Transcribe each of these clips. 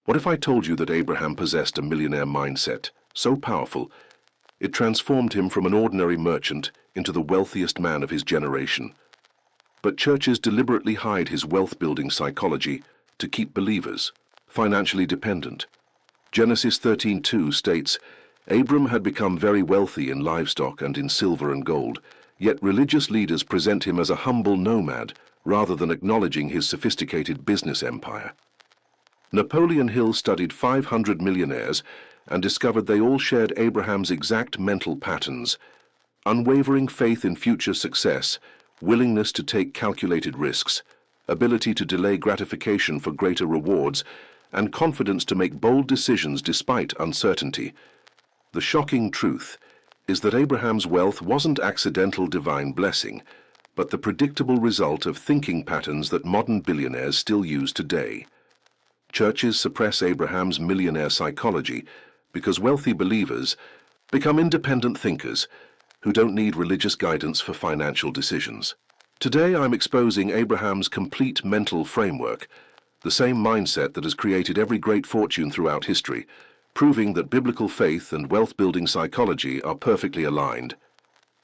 What if I told you that Abraham possessed a millionaire mindset, so powerful, it transformed him from an ordinary merchant into the wealthiest man of his generation? But churches deliberately hide his wealth-building psychology to keep believers financially dependent. Genesis 13:2 states, Abram had become very wealthy in livestock and in silver and gold, yet religious leaders present him as a humble nomad rather than acknowledging his sophisticated business empire. Napoleon Hill studied 500 millionaires and discovered they all shared Abraham's exact mental patterns: unwavering faith in future success, willingness to take calculated risks, ability to delay gratification for greater rewards, and confidence to make bold decisions despite uncertainty. The shocking truth is that Abraham's wealth wasn't accidental divine blessing, but the predictable result of thinking patterns that modern billionaires still use today. Churches suppress Abraham's millionaire psychology because wealthy believers become independent thinkers who don't need religious guidance for financial decisions. Today I'm exposing Abraham's complete mental framework, the same mindset that has created every great fortune throughout history, proving that biblical faith and wealth-building psychology are perfectly aligned.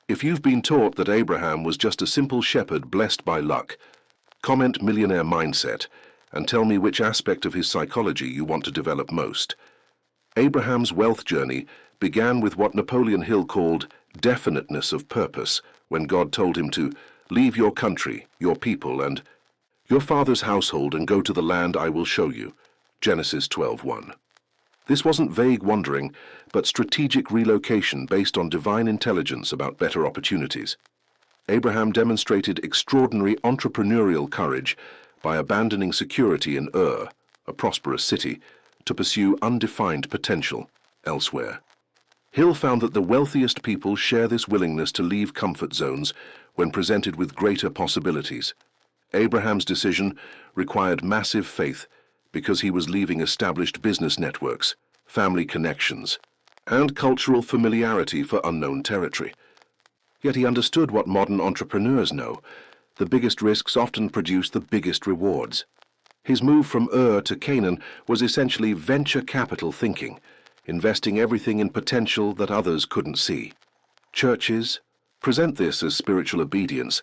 If you've been taught that Abraham was just a simple shepherd blessed by luck, comment millionaire mindset and tell me which aspect of his psychology you want to develop most. Abraham's wealth journey began with what Napoleon Hill called definiteness of purpose, when God told him to leave your country, your people, and your father's household and go to the land I will show you. Genesis 12:1. This wasn't vague wandering, but strategic relocation based on divine intelligence about better opportunities. Abraham demonstrated extraordinary entrepreneurial courage by abandoning security in Ur, a prosperous city, to pursue undefined potential elsewhere. Hill found that the wealthiest people share this willingness to leave comfort zones when presented with greater possibilities. Abraham's decision required massive faith because he was leaving established business networks, family connections, and cultural familiarity for unknown territory. Yet he understood what modern entrepreneurs know: the biggest risks often produce the biggest rewards. His move from Ur to Canaan was essentially venture capital thinking, investing everything in potential that others couldn't see. Churches present this as spiritual obedience,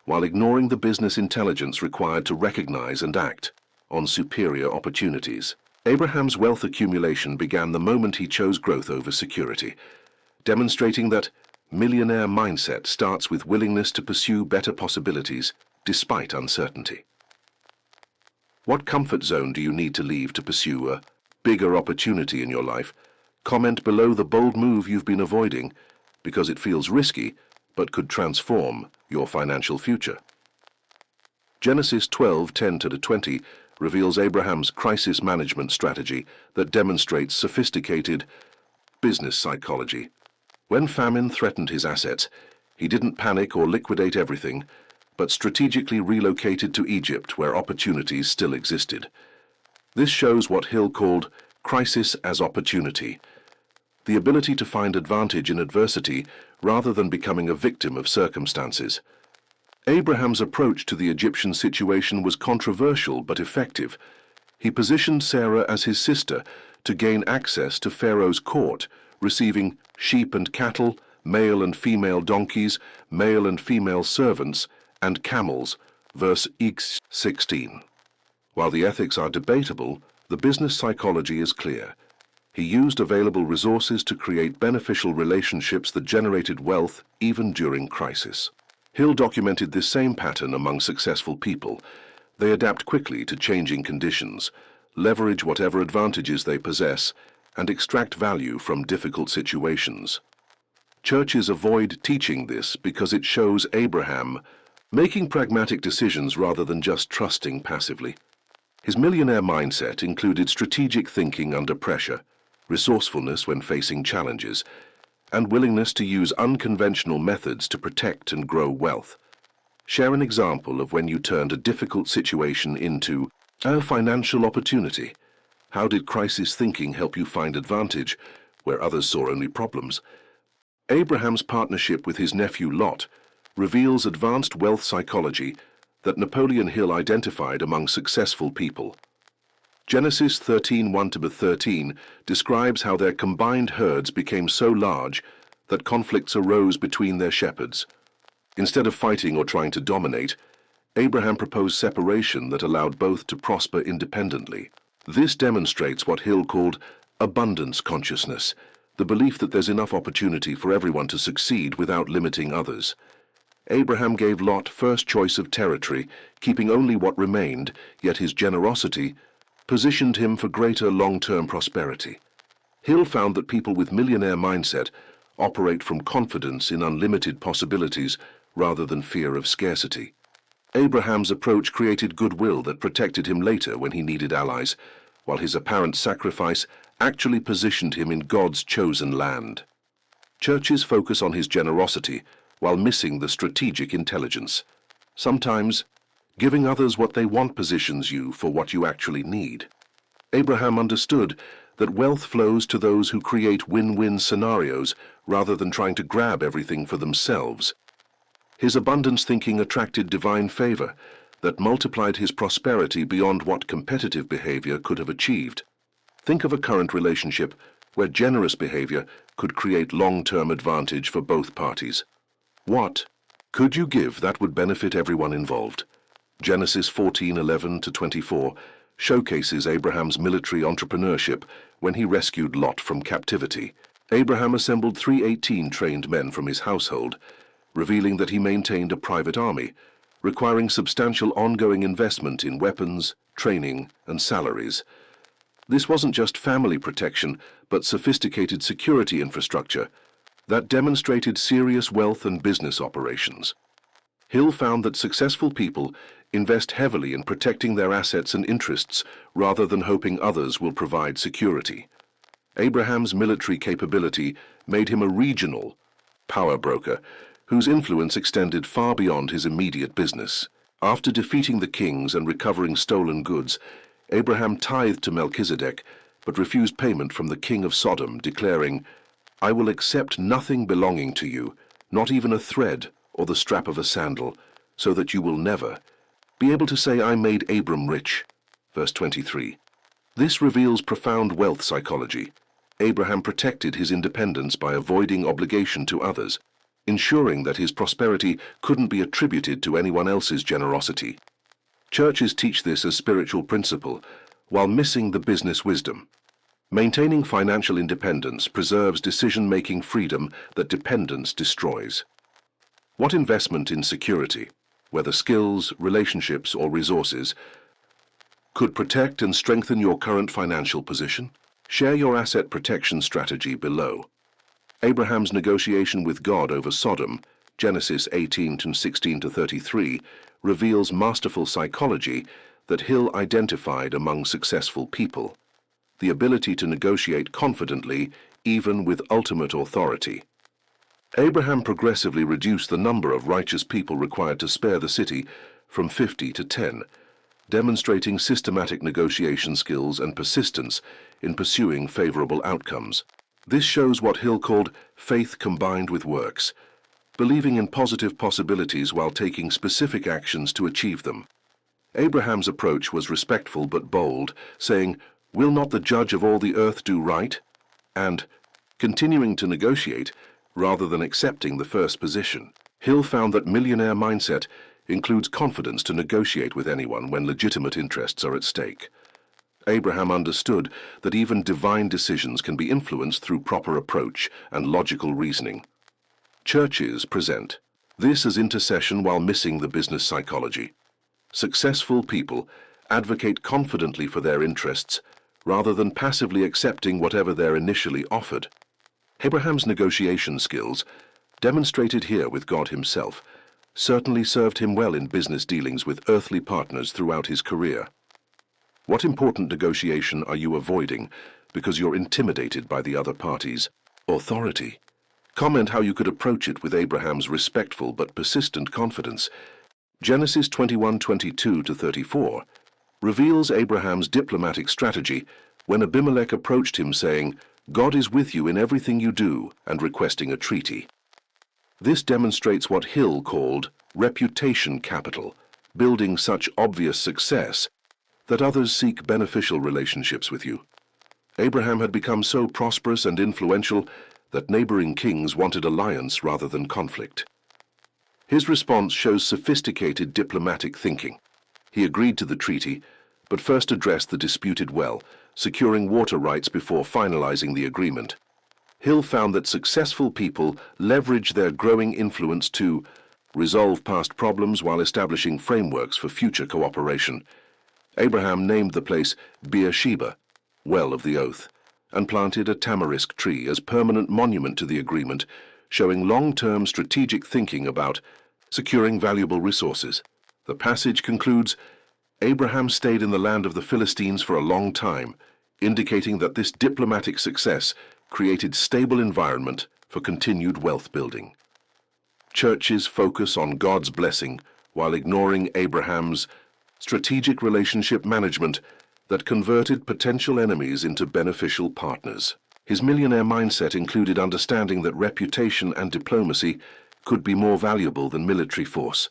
while ignoring the business intelligence required to recognize and act on superior opportunities. Abraham's wealth accumulation began the moment he chose growth over security, demonstrating that millionaire mindset starts with willingness to pursue better possibilities despite uncertainty. What comfort zone do you need to leave to pursue a bigger opportunity in your life? Comment below the bold move you've been avoiding because it feels risky but could transform your financial future. Genesis 12:10-20 reveals Abraham's crisis management strategy that demonstrates sophisticated business psychology. When famine threatened his assets, he didn't panic or liquidate everything, but strategically relocated to Egypt where opportunities still existed. This shows what Hill called crisis as opportunity, the ability to find advantage in adversity rather than becoming a victim of circumstances. Abraham's approach to the Egyptian situation was controversial but effective. He positioned Sarah as his sister to gain access to Pharaoh's court, receiving sheep and cattle, male and female donkeys, male and female servants, and camels, verse 16. While the ethics are debatable, the business psychology is clear. He used available resources to create beneficial relationships that generated wealth even during crisis. Hill documented this same pattern among successful people. They adapt quickly to changing conditions, leverage whatever advantages they possess, and extract value from difficult situations. Churches avoid teaching this because it shows Abraham making pragmatic decisions rather than just trusting passively. His millionaire mindset included strategic thinking under pressure, resourcefulness when facing challenges, and willingness to use unconventional methods to protect and grow wealth. Share an example of when you turned a difficult situation into a financial opportunity. How did crisis thinking help you find advantage where others saw only problems? Abraham's partnership with his nephew Lot reveals advanced wealth psychology that Napoleon Hill identified among successful people. Genesis 13:1-13 describes how their combined herds became so large that conflicts arose between their shepherds. Instead of fighting or trying to dominate, Abraham proposed separation that allowed both to prosper independently. This demonstrates what Hill called abundance consciousness, the belief that there's enough opportunity for everyone to succeed without limiting others. Abraham gave Lot first choice of territory, keeping only what remained, yet his generosity positioned him for greater long-term prosperity. Hill found that people with millionaire mindset operate from confidence in unlimited possibilities rather than fear of scarcity. Abraham's approach created goodwill that protected him later when he needed allies, while his apparent sacrifice actually positioned him in God's chosen land. Churches focus on his generosity while missing the strategic intelligence. Sometimes, giving others what they want positions you for what you actually need. Abraham understood that wealth flows to those who create win-win scenarios rather than trying to grab everything for themselves. His abundance thinking attracted divine favor that multiplied his prosperity beyond what competitive behavior could have achieved. Think of a current relationship where generous behavior could create long-term advantage for both parties. What could you give that would benefit everyone involved? Genesis 14:11-24 showcases Abraham's military entrepreneurship when he rescued Lot from captivity. Abraham assembled 318 trained men from his household, revealing that he maintained a private army, requiring substantial ongoing investment in weapons, training, and salaries. This wasn't just family protection, but sophisticated security infrastructure that demonstrated serious wealth and business operations. Hill found that successful people invest heavily in protecting their assets and interests rather than hoping others will provide security. Abraham's military capability made him a regional power broker whose influence extended far beyond his immediate business. After defeating the kings and recovering stolen goods, Abraham tithed to Melchizedek but refused payment from the king of Sodom, declaring, "I will accept nothing belonging to you, not even a thread or the strap of a sandal, so that you will never be able to say I made Abram rich." Verse 23. This reveals profound wealth psychology. Abraham protected his independence by avoiding obligation to others, ensuring that his prosperity couldn't be attributed to anyone else's generosity. Churches teach this as spiritual principle, while missing the business wisdom. Maintaining financial independence preserves decision-making freedom that dependence destroys. What investment in security, whether skills, relationships, or resources, could protect and strengthen your current financial position? Share your asset protection strategy below. Abraham's negotiation with God over Sodom, Genesis 18:16-33, reveals masterful psychology that Hill identified among successful people: the ability to negotiate confidently, even with ultimate authority. Abraham progressively reduced the number of righteous people required to spare the city from 50 to 10, demonstrating systematic negotiation skills and persistence in pursuing favorable outcomes. This shows what Hill called faith combined with works, believing in positive possibilities while taking specific actions to achieve them. Abraham's approach was respectful but bold, saying, "Will not the judge of all the earth do right?" and continuing to negotiate rather than accepting the first position. Hill found that millionaire mindset includes confidence to negotiate with anyone when legitimate interests are at stake. Abraham understood that even divine decisions can be influenced through proper approach and logical reasoning. Churches present this as intercession while missing the business psychology. Successful people advocate confidently for their interests rather than passively accepting whatever they're initially offered. Abraham's negotiation skills, demonstrated here with God himself, certainly served him well in business dealings with earthly partners throughout his career. What important negotiation are you avoiding because you're intimidated by the other party's authority? Comment how you could approach it with Abraham's respectful but persistent confidence. Genesis 21:22-34 reveals Abraham's diplomatic strategy when Abimelech approached him saying, "God is with you in everything you do," and requesting a treaty. This demonstrates what Hill called reputation capital, building such obvious success that others seek beneficial relationships with you. Abraham had become so prosperous and influential that neighboring kings wanted alliance rather than conflict. His response shows sophisticated diplomatic thinking. He agreed to the treaty, but first addressed the disputed well, securing water rights before finalizing the agreement. Hill found that successful people leverage their growing influence to resolve past problems while establishing frameworks for future cooperation. Abraham named the place Beersheba, Well of the Oath, and planted a tamarisk tree as permanent monument to the agreement, showing long-term strategic thinking about securing valuable resources. The passage concludes, Abraham stayed in the land of the Philistines for a long time, indicating that this diplomatic success created stable environment for continued wealth building. Churches focus on God's blessing while ignoring Abraham's strategic relationship management that converted potential enemies into beneficial partners. His millionaire mindset included understanding that reputation and diplomacy could be more valuable than military force.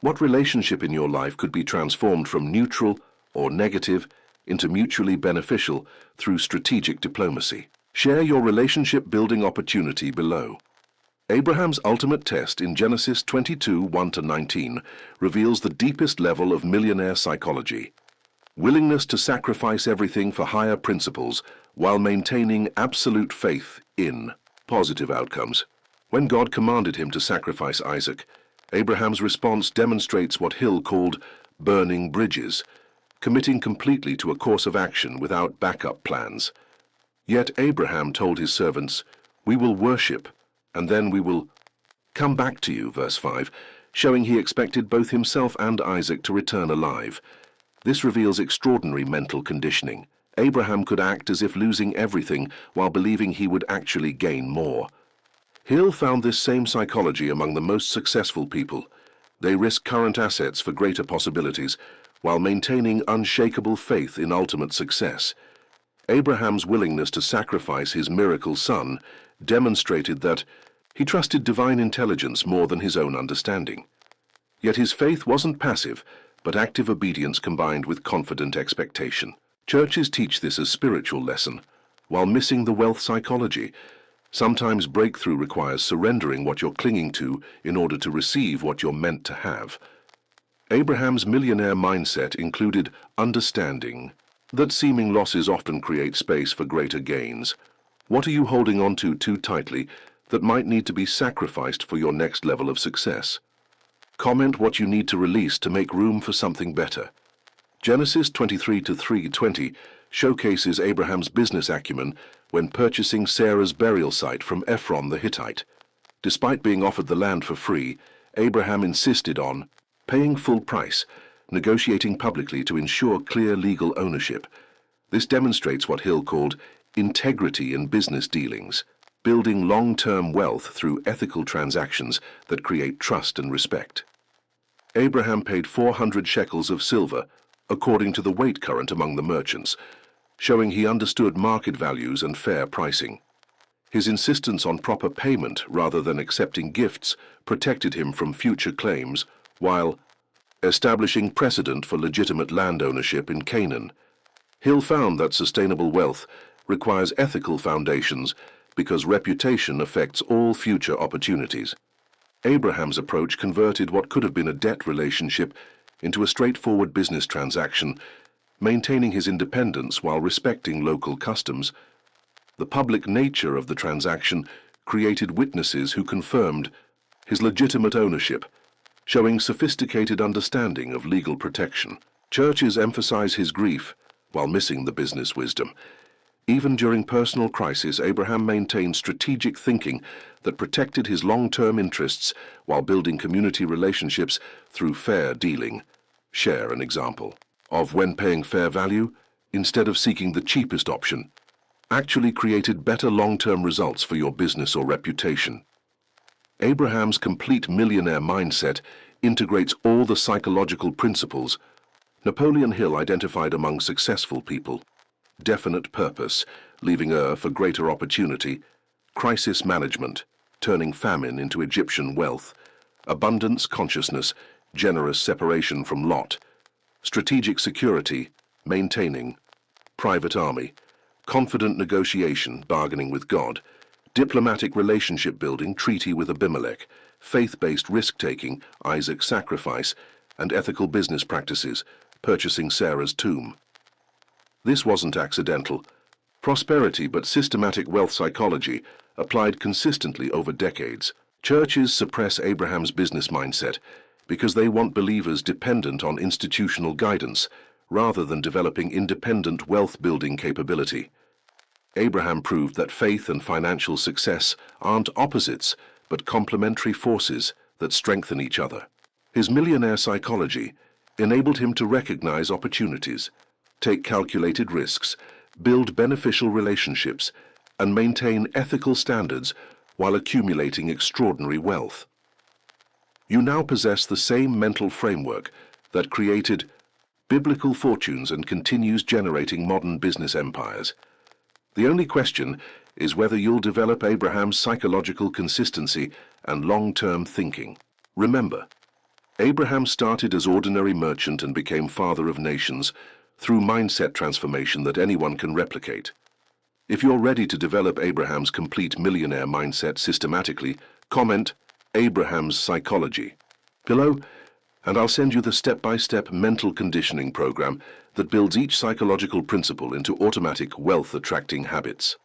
What relationship in your life could be transformed from neutral or negative into mutually beneficial through strategic diplomacy? Share your relationship-building opportunity below. Abraham's ultimate test in Genesis 22, 1-19 reveals the deepest level of millionaire psychology. Willingness to sacrifice everything for higher principles while maintaining absolute faith in positive outcomes. When God commanded him to sacrifice Isaac, Abraham's response demonstrates what Hill called burning bridges, committing completely to a course of action without backup plans. Yet Abraham told his servants, "We will worship, and then we will come back to you," verse 5, showing he expected both himself and Isaac to return alive. This reveals extraordinary mental conditioning. Abraham could act as if losing everything while believing he would actually gain more. Hill found this same psychology among the most successful people. They risk current assets for greater possibilities while maintaining unshakable faith in ultimate success. Abraham's willingness to sacrifice his miracle son demonstrated that he trusted divine intelligence more than his own understanding. Yet his faith wasn't passive, but active obedience combined with confident expectation. Churches teach this as a spiritual lesson, while missing the wealth psychology. Sometimes breakthrough requires surrendering what you're clinging to in order to receive what you're meant to have. Abraham's millionaire mindset included understanding that seeming losses often create space for greater gains. What are you holding on to too tightly that might need to be sacrificed for your next level of success? Comment what you need to release to make room for something better. Genesis 23-3:20 showcases Abraham's business acumen when purchasing Sarah's burial site from Ephron the Hittite. Despite being offered the land for free, Abraham insisted on paying full price, negotiating publicly to ensure clear legal ownership. This demonstrates what Hill called integrity in business dealings, building long-term wealth through ethical transactions that create trust and respect. Abraham paid 400 shekels of silver, according to the weight current among the merchants, showing he understood market values and fair pricing. His insistence on proper payment rather than accepting gifts protected him from future claims, while establishing precedent for legitimate land ownership in Canaan. Hill found that sustainable wealth requires ethical foundations because reputation affects all future opportunities. Abraham's approach converted what could have been a debt relationship into a straightforward business transaction, maintaining his independence while respecting local customs. The public nature of the transaction created witnesses who confirmed his legitimate ownership, showing sophisticated understanding of legal protection. Churches emphasize his grief while missing the business wisdom. Even during personal crisis, Abraham maintained strategic thinking that protected his long-term interests while building community relationships through fair dealing. Share an example of when paying fair value, instead of seeking the cheapest option, actually created better long-term results for your business or reputation. Abraham's complete millionaire mindset integrates all the psychological principles Napoleon Hill identified among successful people: definite purpose, leaving for greater opportunity; crisis management, turning famine into Egyptian wealth; abundance consciousness, generous separation from Lot; strategic security, maintaining, private army, confident negotiation, bargaining with God, diplomatic relationship building, treaty with Abimelech, faith-based risk-taking, Isaac's sacrifice, and ethical business practices, purchasing Sarah's tomb. This wasn't accidental. Prosperity but systematic wealth psychology applied consistently over decades. Churches suppress Abraham's business mindset because they want believers dependent on institutional guidance rather than developing independent wealth-building capability. Abraham proved that faith and financial success aren't opposites, but complementary forces that strengthen each other. His millionaire psychology enabled him to recognize opportunities, take calculated risks, build beneficial relationships, and maintain ethical standards while accumulating extraordinary wealth. You now possess the same mental framework that created biblical fortunes and continues generating modern business empires. The only question is whether you'll develop Abraham's psychological consistency and long-term thinking. Remember, Abraham started as ordinary merchant and became father of nations through mindset transformation that anyone can replicate. If you're ready to develop Abraham's complete millionaire mindset systematically, comment Abraham's psychology below, and I'll send you the step-by-step mental conditioning program that builds each psychological principle into automatic wealth-attracting habits.